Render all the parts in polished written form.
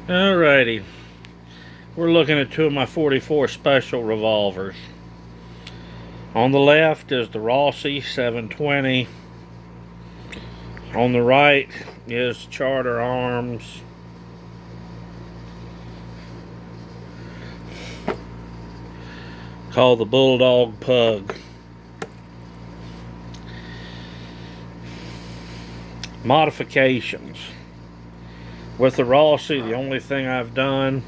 Alrighty, we're looking at two of my 44 special revolvers. On the left is the Rossi 720. On the right is Charter Arms called the Bulldog Pug. Modifications. With the Rossi, the only thing I've done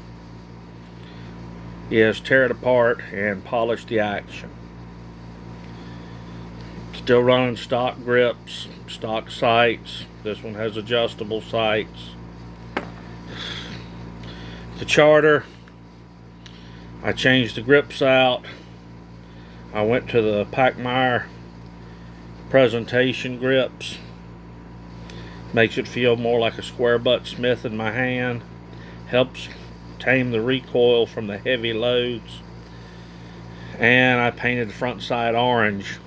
is tear it apart and polish the action. Still running stock grips, stock sights. This one has adjustable sights. The Charter, I changed the grips out. I went to the Pachmayr presentation grips. Makes it feel more like a square butt Smith in my hand. Helps tame the recoil from the heavy loads. And I painted the front side orange.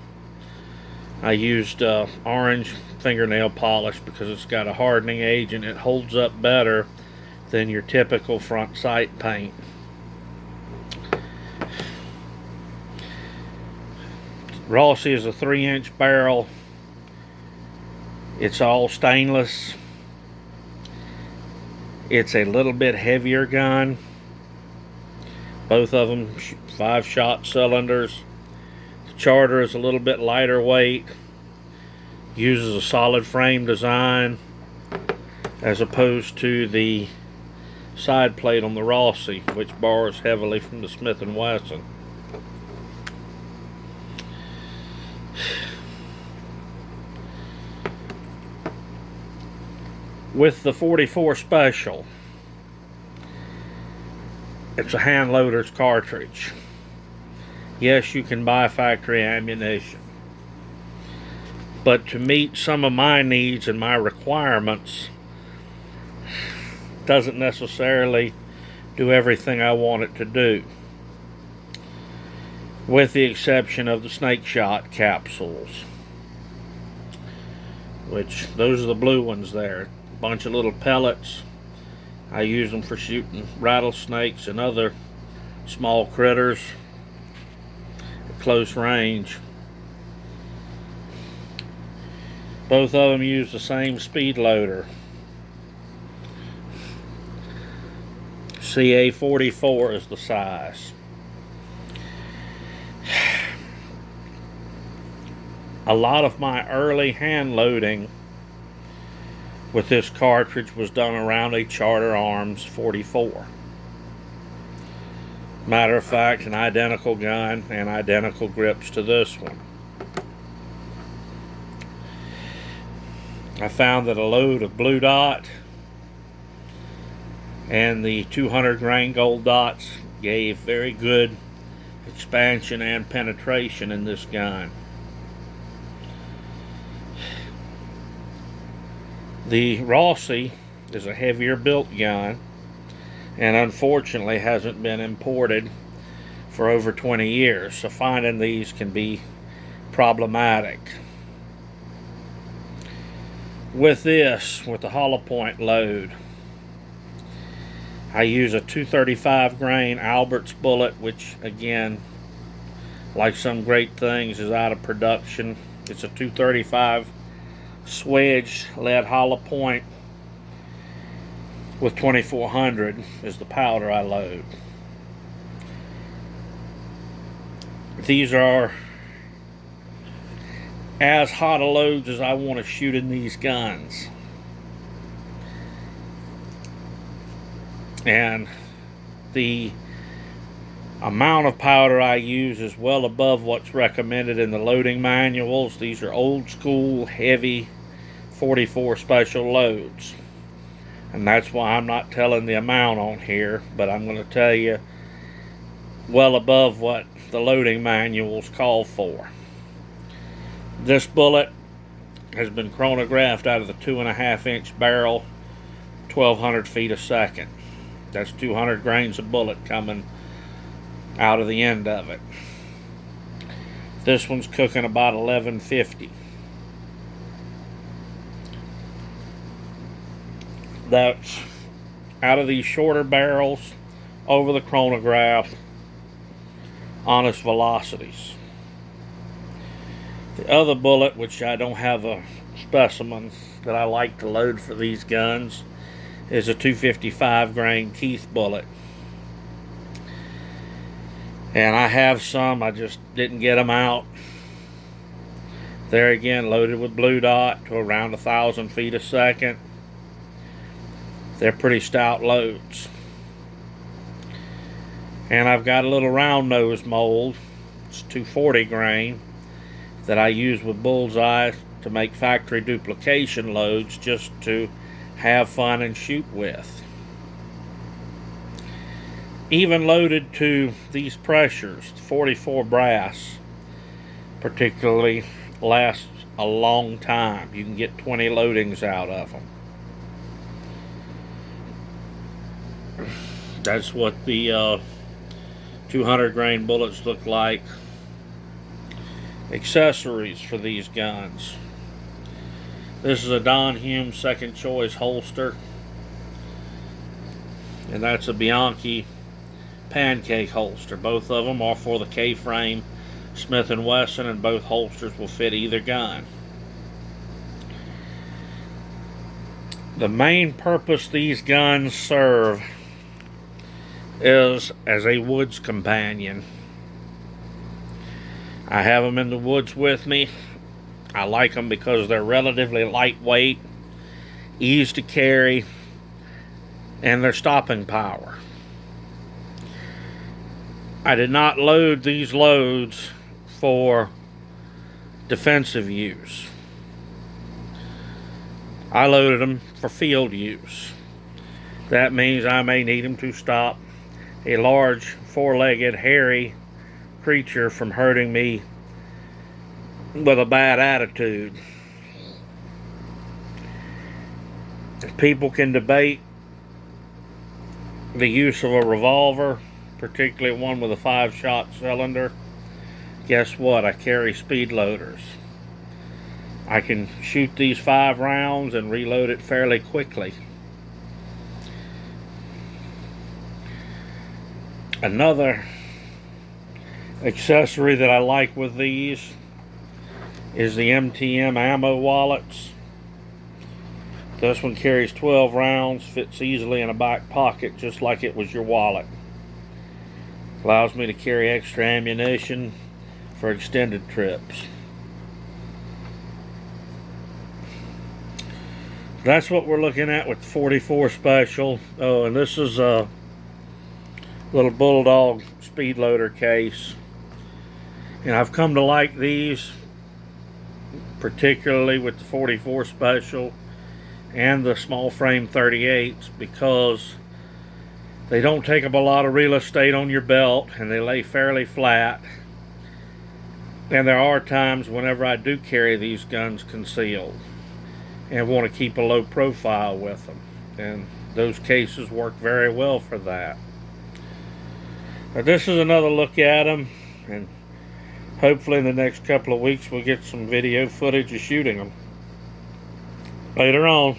I used orange fingernail polish because it's got a hardening agent. It holds up better than your typical front sight paint. Rossi is a 3-inch barrel. It's all stainless. It's a little bit heavier gun. Both of them 5-shot cylinders. The Charter is a little bit lighter weight. Uses a solid frame design as opposed to the side plate on the Rossi, which borrows heavily from the Smith & Wesson. With the 44 Special, it's a hand loader's cartridge. Yes, you can buy factory ammunition, but to meet some of my needs and my requirements, doesn't necessarily do everything I want it to do, with the exception of the snake shot capsules, which those are the blue ones there. Bunch of little pellets. I use them for shooting rattlesnakes and other small critters at close range. Both of them use the same speed loader. CA44 is the size. A lot of my early hand loading with this cartridge was done around a Charter Arms 44. Matter of fact, an identical gun and identical grips to this one. I found that a load of blue dot and the 200 grain gold dots gave very good expansion and penetration in this gun. The Rossi is a heavier built gun and unfortunately hasn't been imported for over 20 years, so finding these can be problematic. With this, with the hollow point load, I use a 235 grain Albert's bullet, which again, like some great things, is out of production. It's a 235 swedged lead hollow point with 2400 is the powder I load. These are as hot a loads as I want to shoot in these guns, and the amount of powder I use is well above what's recommended in the loading manuals. These are old school heavy 44 special loads, and that's why I'm not telling the amount on here, but I'm going to tell you well above what the loading manuals call for. This bullet has been chronographed out of the 2.5-inch barrel, 1200 feet a second. That's 200 grains of bullet coming out of the end of it. This one's cooking about 1150. That's out of these shorter barrels over the chronograph, honest velocities. The other bullet, which I don't have a specimen that I like to load for these guns, is a 255 grain Keith bullet. And I have some, I just didn't get them out. There again, loaded with blue dot to around 1,000 feet a second. They're pretty stout loads. And I've got a little round nose mold, it's 240 grain, that I use with bullseye to make factory duplication loads just to have fun and shoot with. Even loaded to these pressures, 44 brass particularly lasts a long time. You can get 20 loadings out of them. That's what the 200 grain bullets look like. Accessories for these guns. This is a Don Hume second choice holster, and that's a Bianchi pancake holster. Both of them are for the K-frame Smith & Wesson, and both holsters will fit either gun. The main purpose these guns serve is as a woods companion. I have them in the woods with me. I like them because they're relatively lightweight, easy to carry, and their stopping power. I did not load these loads for defensive use. I loaded them for field use. That means I may need them to stop a large four-legged hairy creature from hurting me with a bad attitude. People can debate the use of a revolver, particularly one with a 5-shot cylinder. Guess what? I carry speed loaders. I can shoot these 5 rounds and reload it fairly quickly. Another accessory that I like with these is the Mtm Ammo Wallets. This one carries 12 rounds, fits easily in a back pocket just like it was your wallet. Allows me to carry extra ammunition for extended trips. That's what we're looking at with 44 Special. Oh, and this is a little bulldog speed loader case. And I've come to like these, particularly with the 44 Special and the small frame 38s, because they don't take up a lot of real estate on your belt and they lay fairly flat. And there are times whenever I do carry these guns concealed and want to keep a low profile with them, and those cases work very well for that. But this is another look at them, and hopefully in the next couple of weeks we'll get some video footage of shooting them. Later on.